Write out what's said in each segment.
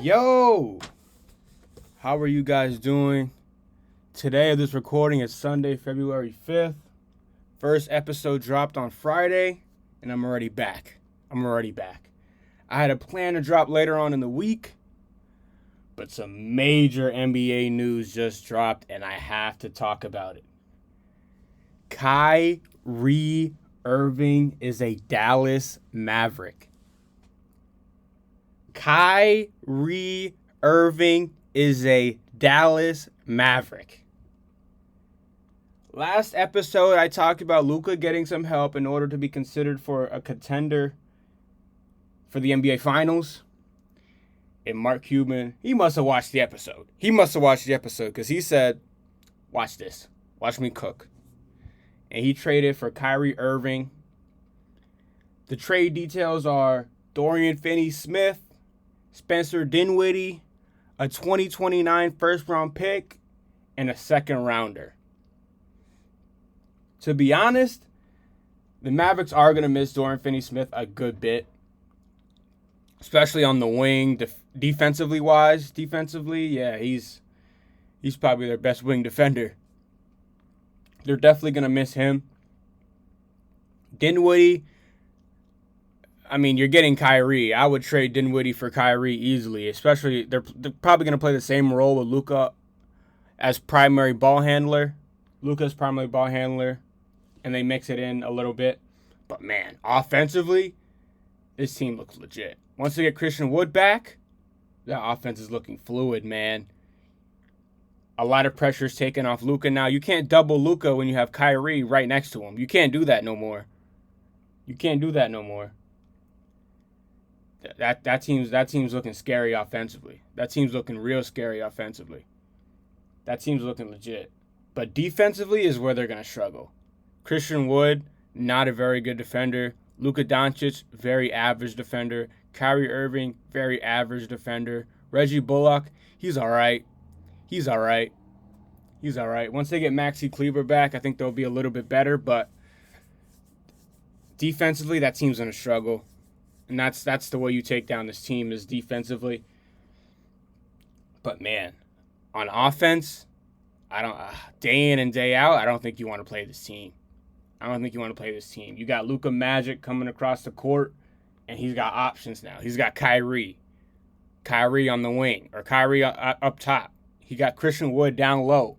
Yo, how are you guys doing? Today of this recording is Sunday, February 5th. First episode dropped on Friday, and I'm already back. I had a plan to drop later on in the week, but some major NBA news just dropped, and I have to talk about it. Kyrie Irving is a Dallas Maverick. Kyrie Irving is a Dallas Maverick. Last episode, I talked about Luka getting some help in order to be considered for a contender for the NBA Finals. And Mark Cuban, he must have watched the episode. Because he said, watch this. Watch me cook. And he traded for Kyrie Irving. The trade details are Dorian Finney-Smith, Spencer Dinwiddie, a 2029 first-round pick, and a second-rounder. To be honest, the Mavericks are going to miss Dorian Finney-Smith a good bit, especially on the wing, defensively, yeah, he's probably their best wing defender. They're definitely going to miss him. Dinwiddie, I mean, you're getting Kyrie. I would trade Dinwiddie for Kyrie easily, especially they're probably going to play the same role with Luka as primary ball handler. Luka's primary ball handler, and they mix it in a little bit. But, man, offensively, this team looks legit. Once they get Christian Wood back, that offense is looking fluid, man. A lot of pressure is taken off Luka now. You can't double Luka when you have Kyrie right next to him. You can't do that no more. That team's looking scary offensively. That team's looking real scary offensively. That team's looking legit. But defensively is where they're going to struggle. Christian Wood, not a very good defender. Luka Doncic, very average defender. Kyrie Irving, very average defender. Reggie Bullock, he's all right. Once they get Maxi Kleber back, I think they'll be a little bit better. But defensively, that team's going to struggle. And that's the way you take down this team is defensively. But, man, on offense, day in and day out, I don't think you want to play this team. You got Luka Magic coming across the court, and he's got options now. He's got Kyrie on the wing, or Kyrie up top. He got Christian Wood down low,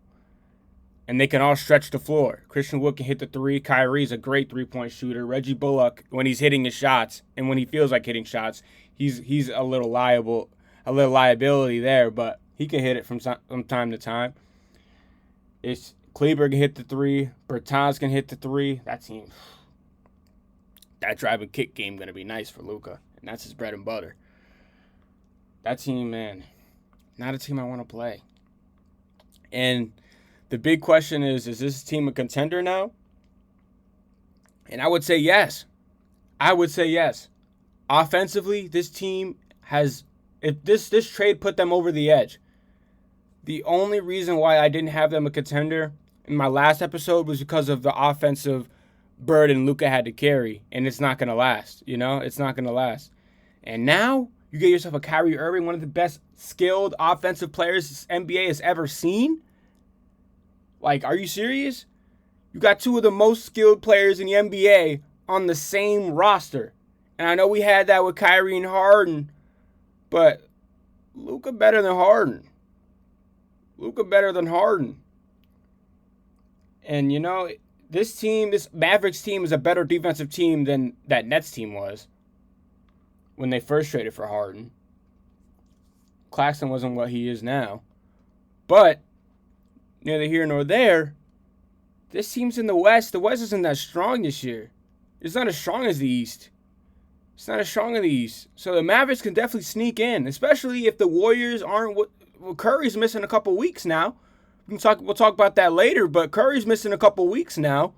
and they can all stretch the floor. Christian Wood can hit the three. Kyrie's a great three-point shooter. Reggie Bullock, when he's hitting his shots, and when he feels like hitting shots, he's a little liability there, but he can hit it from time to time. It's Kleber can hit the three. Bertans can hit the three. That drive and kick game going to be nice for Luka, and that's his bread and butter. That team, man, not a team I want to play. And the big question is this team a contender now? And I would say yes. Offensively, this team has, if this trade put them over the edge. The only reason why I didn't have them a contender in my last episode was because of the offensive burden Luka had to carry, and it's not going to last, It's not going to last. And now you get yourself a Kyrie Irving, one of the best skilled offensive players NBA has ever seen. Like, are you serious? You got two of the most skilled players in the NBA on the same roster. And I know we had that with Kyrie and Harden, but Luka better than Harden. And, this Mavericks team is a better defensive team than that Nets team was when they first traded for Harden. Claxton wasn't what he is now. But, neither here nor there, this team's in the West. The West isn't that strong this year. It's not as strong as the East. So the Mavericks can definitely sneak in, especially if the Warriors aren't what... Well, Curry's missing a couple weeks now. We'll talk about that later, but Curry's missing a couple weeks now.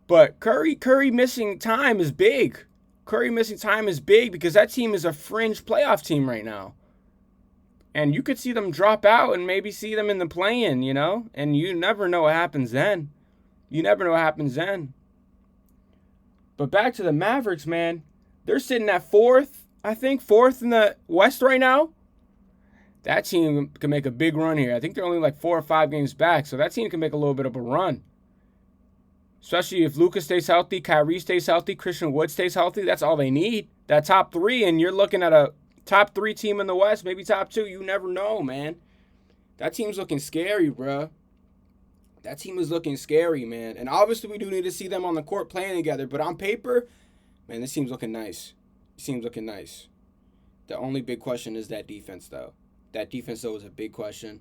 But Curry missing time is big. Because that team is a fringe playoff team right now. And you could see them drop out and maybe see them in the play-in, And you never know what happens then. But back to the Mavericks, man. They're sitting at fourth in the West right now. that team can make a big run here. I think they're only like 4 or 5 games back, so that team can make a little bit of a run. Especially if Luka stays healthy, Kyrie stays healthy, Christian Wood stays healthy. That's all they need. That top 3, and you're looking at a top 3 team in the West, maybe top 2. You never know, man. That team's looking scary, bruh. That team is looking scary, man. And obviously we do need to see them on the court playing together. But on paper, man, this team's looking nice. This team's looking nice. The only big question is that defense, though. That defense, though, is a big question.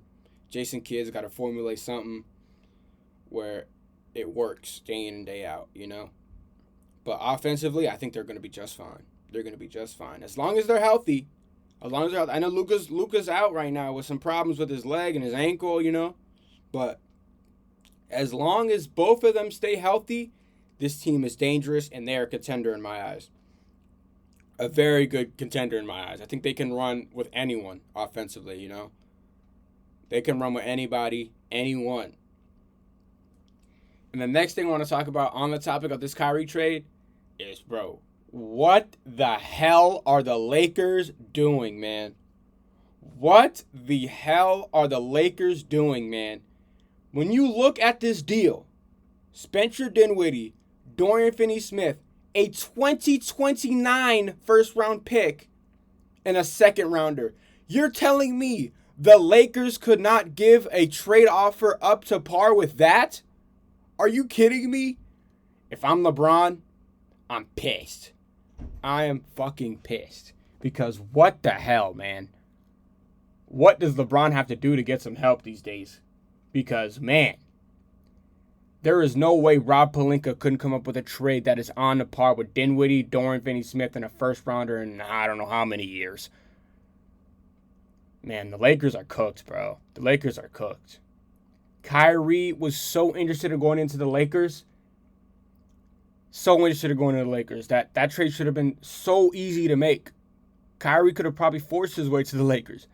Jason Kidd's got to formulate something where it works day in and day out, you know? But offensively, I think they're going to be just fine. They're going to be just fine. As long as they're healthy. As long as they're healthy. I know Luka's out right now with some problems with his leg and his ankle, you know? But as long as both of them stay healthy, this team is dangerous, and they're a contender in my eyes. A very good contender in my eyes. I think they can run with anyone offensively, you know? They can run with anybody, anyone. And the next thing I want to talk about on the topic of this Kyrie trade is, bro, what the hell are the Lakers doing, man? What the hell are the Lakers doing, man? When you look at this deal, Spencer Dinwiddie, Dorian Finney-Smith, a 2029 first-round pick, and a second-rounder. You're telling me the Lakers could not give a trade offer up to par with that? Are you kidding me? If I'm LeBron, I'm pissed. I am fucking pissed. Because what the hell, man? What does LeBron have to do to get some help these days? Because, man, there is no way Rob Pelinka couldn't come up with a trade that is on the par with Dinwiddie, Dorian Finney-Smith, and a first-rounder in I don't know how many years. Man, the Lakers are cooked, bro. The Lakers are cooked. Kyrie was so interested in going into the Lakers. So interested in going to the Lakers. That trade should have been so easy to make. Kyrie could have probably forced his way to the Lakers.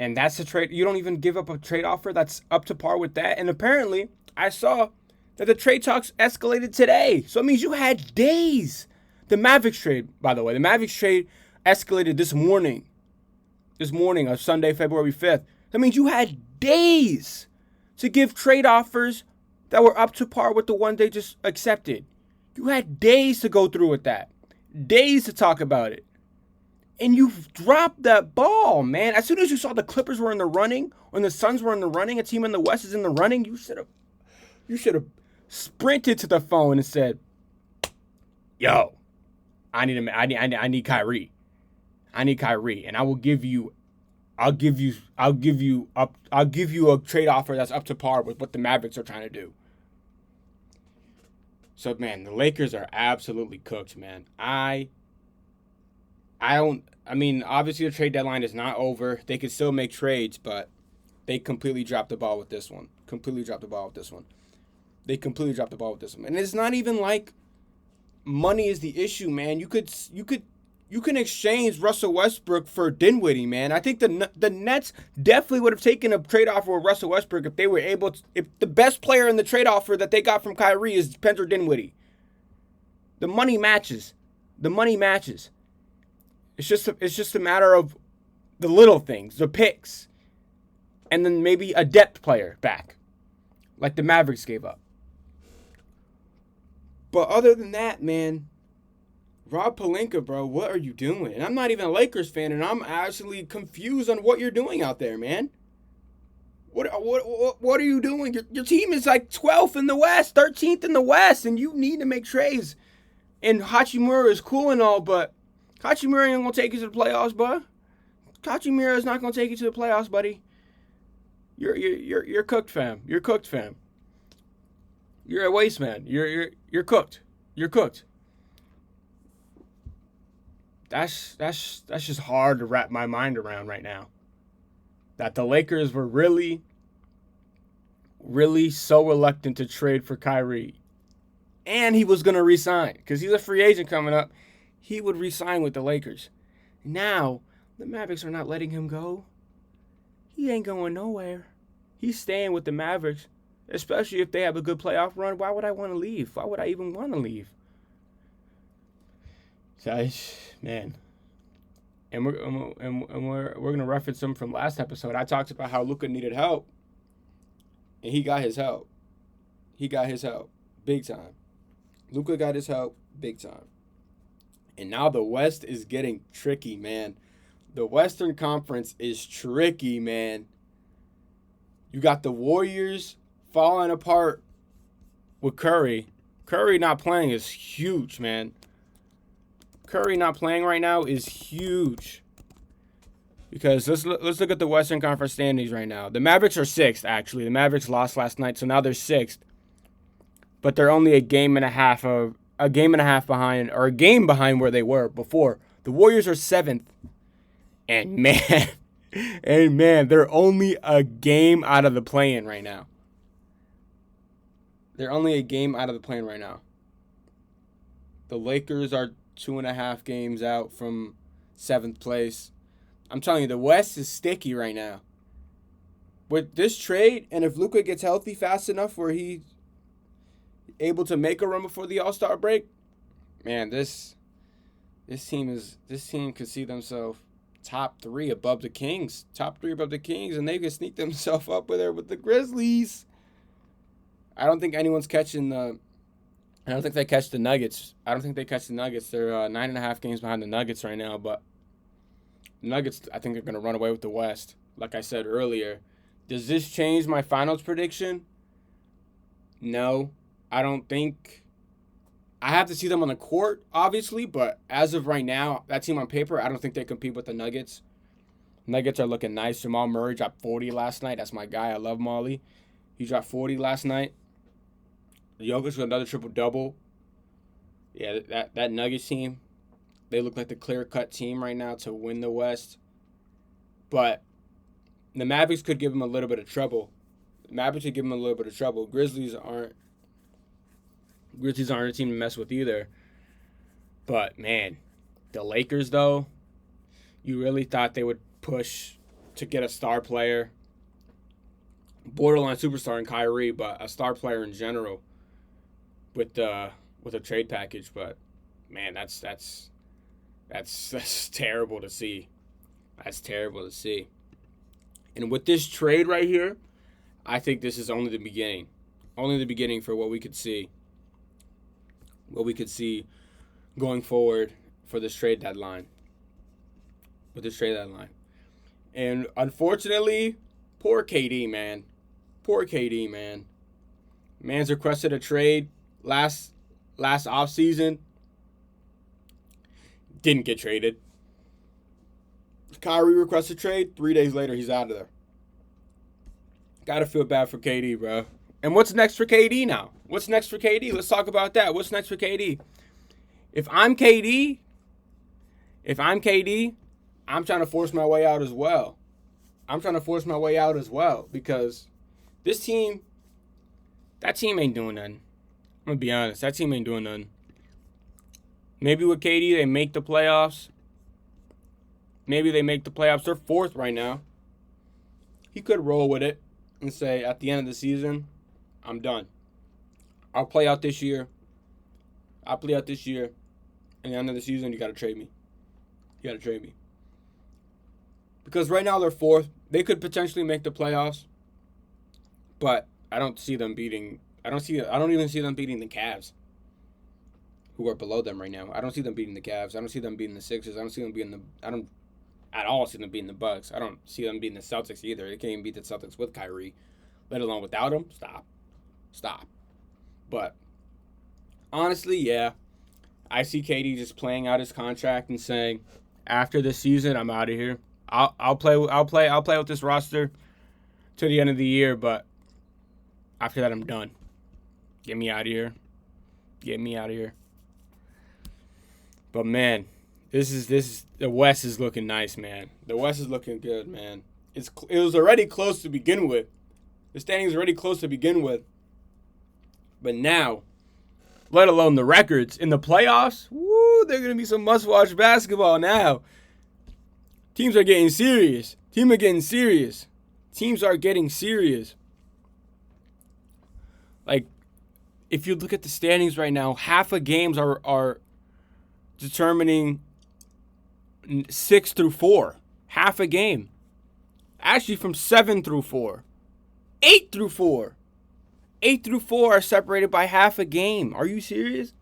And that's a trade. You don't even give up a trade offer that's up to par with that. And apparently, I saw that the trade talks escalated today. So it means you had days. The Mavericks trade, by the way, the Mavericks trade escalated this morning. This morning of Sunday, February 5th. That means you had days to give trade offers that were up to par with the one they just accepted. You had days to go through with that. Days to talk about it. And you dropped that ball, man. As soon as you saw the Clippers were in the running, when the Suns were in the running, a team in the West is in the running, you should have sprinted to the phone and said, "Yo, I need Kyrie. I need Kyrie, and I'll give you a trade offer that's up to par with what the Mavericks are trying to do." So, man, the Lakers are absolutely cooked, man. Obviously the trade deadline is not over. They could still make trades, but they completely dropped the ball with this one. And it's not even like money is the issue, man. You can exchange Russell Westbrook for Dinwiddie, man. I think the Nets definitely would have taken a trade offer with Russell Westbrook if they were able to. If the best player in the trade offer that they got from Kyrie is Spencer Dinwiddie. The money matches. It's just a matter of the little things, the picks, and then maybe a depth player back, like the Mavericks gave up. But other than that, man, Rob Pelinka, bro, what are you doing? And I'm not even a Lakers fan, and I'm actually confused on what you're doing out there, man. What are you doing? Your team is like 12th in the West, 13th in the West, and you need to make trades. And Hachimura is cool and all, but Hachimura ain't gonna take you to the playoffs, bud. Hachimura is not gonna take you to the playoffs, buddy. You're cooked, fam. You're cooked, fam. You're a waste man. You're cooked. You're cooked. That's just hard to wrap my mind around right now. That the Lakers were really, really so reluctant to trade for Kyrie. And he was gonna resign because he's a free agent coming up. He would re-sign with the Lakers. Now, the Mavericks are not letting him go. He ain't going nowhere. He's staying with the Mavericks, especially if they have a good playoff run. Why would I want to leave? Why would I even want to leave? So, man, And we're gonna reference him from last episode. I talked about how Luka needed help, and he got his help. He got his help big time. Luka got his help big time. And now the West is getting tricky, man. The Western Conference is tricky, man. You got the Warriors falling apart with Curry. Curry not playing is huge, man. Curry not playing right now is huge. Because let's look at the Western Conference standings right now. The Mavericks are 6th, actually. The Mavericks lost last night, so now they're 6th. But they're only a game and a half behind, or a game behind where they were before. The Warriors are 7th. And man, they're only a game out of the play-in right now. They're only a game out of the play-in right now. The Lakers are 2.5 games out from 7th place. I'm telling you, the West is sticky right now. With this trade, and if Luka gets healthy fast enough where he's able to make a run before the All-Star break, man, this team could see themselves top 3 above the Kings. Top 3 above the Kings, and they could sneak themselves up with the Grizzlies. I don't think anyone's catching the... I don't think they catch the Nuggets. They're 9.5 games behind the Nuggets right now, but the Nuggets, I think, are going to run away with the West. Like I said earlier, does this change my finals prediction? No, I don't think. I have to see them on the court, obviously, but as of right now, that team on paper, I don't think they compete with the Nuggets. Nuggets are looking nice. Jamal Murray dropped 40 last night. That's my guy. I love Molly. He dropped 40 last night. Jokic with another triple-double. Yeah, that Nuggets team, they look like the clear-cut team right now to win the West. But the Mavericks could give them a little bit of trouble. Grizzlies aren't a team to mess with either. But, man, the Lakers, though, you really thought they would push to get a star player. Borderline superstar in Kyrie, but a star player in general with a trade package. But, man, that's terrible to see. That's terrible to see. And with this trade right here, I think this is only the beginning. Only the beginning for what we could see. What we could see going forward for this trade deadline. And unfortunately, poor KD, man. Man's requested a trade last offseason. Didn't get traded. Kyrie requested trade. 3 days later, he's out of there. Gotta feel bad for KD, bro. And what's next for KD now? Let's talk about that. What's next for KD? If I'm KD, I'm trying to force my way out as well. Because that team ain't doing nothing. I'm going to be honest. That team ain't doing nothing. Maybe with KD, they make the playoffs. They're 4th right now. He could roll with it and say, at the end of the season, I'm done. I'll play out this year. At the end of the season, you got to trade me. Because right now they're 4th. They could potentially make the playoffs. But I don't see them beating... I don't even see them beating the Cavs, who are below them right now. I don't see them beating the Cavs. I don't see them beating the Sixers. I don't at all see them beating the Bucks. I don't see them beating the Celtics either. They can't even beat the Celtics with Kyrie, let alone without him. Stop. But honestly, yeah, I see KD just playing out his contract and saying, after this season, I'm out of here. I'll play with this roster to the end of the year, but after that, I'm done. Get me out of here. But man, the West is looking nice, man. The West is looking good, man. It was already close to begin with. The standings already close to begin with. But now, let alone the records in the playoffs, woo, they're going to be some must-watch basketball now. Teams are getting serious. Like, if you look at the standings right now, half of games are determining 6 through 4, half a game. Actually, from 7 through 4, 8 through 4. 8 through 4 are separated by half a game. Are you serious?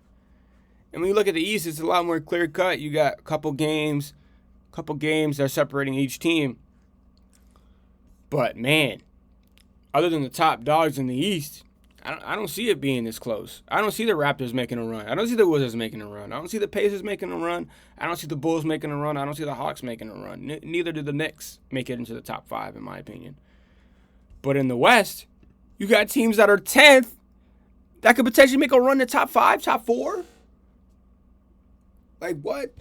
And when you look at the East, it's a lot more clear cut. You got a couple games that are separating each team. But man, other than the top dogs in the East, I don't see it being this close. I don't see the Raptors making a run. I don't see the Wizards making a run. I don't see the Pacers making a run. I don't see the Bulls making a run. I don't see the Hawks making a run. Neither do the Knicks make it into the top 5, in my opinion. But in the West, you got teams that are 10th that could potentially make a run to top 5, top 4. Like what?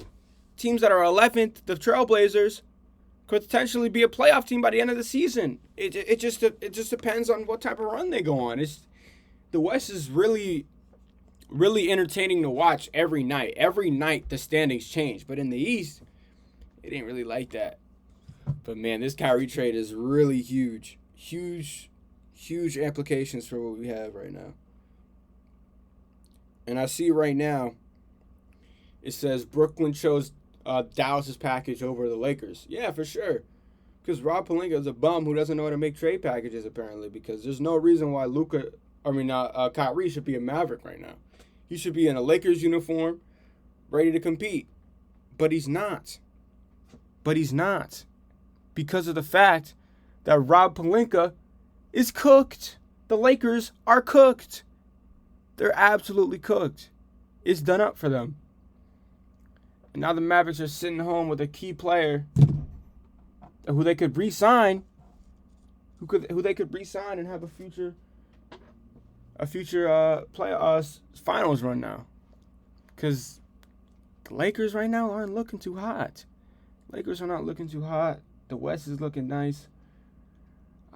Teams that are 11th, the Trailblazers, could potentially be a playoff team by the end of the season. It just depends on what type of run they go on. The West is really, really entertaining to watch every night. Every night the standings change. But in the East, it ain't really like that. But man, this Kyrie trade is really huge. Huge implications for what we have right now. And I see right now, it says Brooklyn chose Dallas's package over the Lakers. Yeah, for sure. Because Rob Pelinka is a bum who doesn't know how to make trade packages, apparently. Because there's no reason why Kyrie should be a Maverick right now. He should be in a Lakers uniform, ready to compete. But he's not. Because of the fact that Rob Pelinka is cooked. The Lakers are cooked. They're absolutely cooked. It's done up for them. And now the Mavericks are sitting home with a key player who they could re-sign, who they could re-sign and have a future finals run now. Because the Lakers right now aren't looking too hot. Lakers are not looking too hot. The West is looking nice.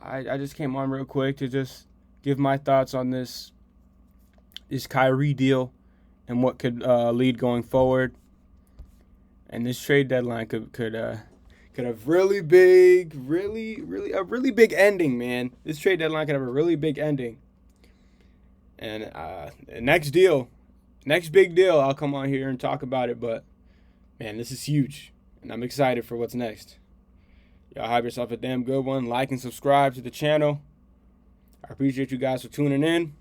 I just came on real quick to just give my thoughts on this Kyrie deal and what could lead going forward. And this trade deadline could have really big ending, man. This trade deadline could have a really big ending. And next big deal, I'll come on here and talk about it. But man, this is huge, and I'm excited for what's next. Y'all have yourself a damn good one. Like and subscribe to the channel. I appreciate you guys for tuning in.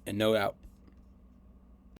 And no doubt.